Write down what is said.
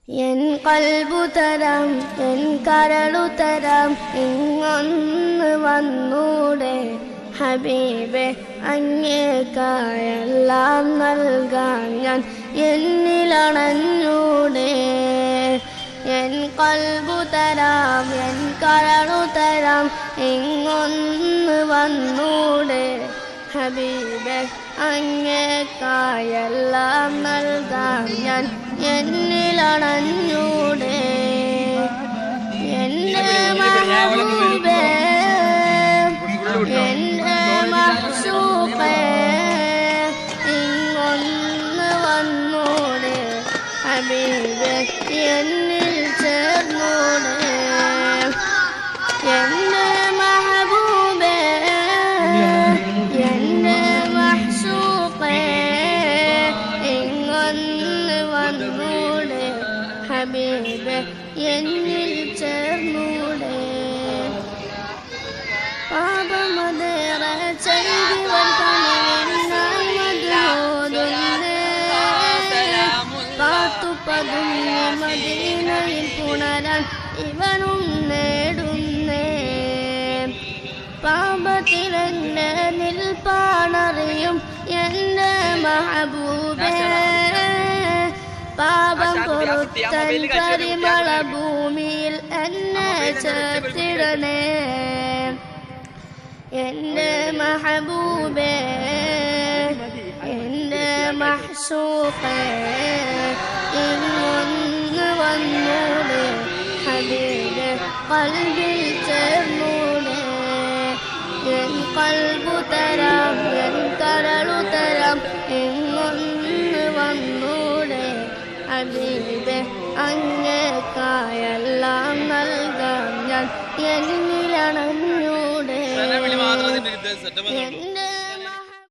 N കൽബു തരാം N കരളു തരാം ഇങ്ങൊന്ന് വന്നൂടെ ഹബീബെ അങ്ങേക്കായെല്ലാം നൽകാൻ ഞാൻ എന്നിലണഞ്ഞൂടെ എൻ കൽബു തരാം എൻ കരളു തരാം ഇങ്ങൊന്ന് വന്നൂടെ ഹബീബെ അങ്ങേക്കായെല്ലാം നൽകാൻ ഞാൻ എന്നിലണഞ്ഞൂടെ എൻ്റെ മഹബൂബേ എൻ്റെ മഹ്സൂഖേ ഇങ്ങൊന്ന് വന്നൂടെ ഹബീബെ എന്നിൽ ചേർന്നൂടെ എൻ്റെ മഹബൂബേ എൻ്റെ മഹ്സൂഖേ ഇങ്ങൊന്ന് വന്നൂടെ ഹബീബെ എന്നിൽ ചേർന്നൂടെ പാപമതേറെ ചെയ്തവൻ കനിവിനായി മധുരോതുന്നേ കാത്തുപതുങ്ങി മദീനയിൽ പുണരാൻ ഇവനും നേടുന്നേ പാപത്തിലെന്നെ നിൽപ്പാണറിയും എൻ്റെ മഹബൂബേ പാപം പൊറുത്തൻ പരിമള ഭൂമിയിൽ എന്നെ ചേർത്തിടണേ എൻ്റെ മഹബൂബേ എൻ്റെ മഹ്സൂഖേ ഇങ്ങൊന്ന് വന്നൂടെ ഹബീബെ ഖൽബിൽ ചേർന്നൂടെ എൻ കൽബു തരാം എൻ കരളു തരാം ഇങ്ങൊന്ന് വന്നൂടെ ഹബീബെ അങ്ങേക്കായെല്ലാം നൽകാൻ ഞാൻ എന്നിലണഞ്ഞൂടെ എൻ്റെ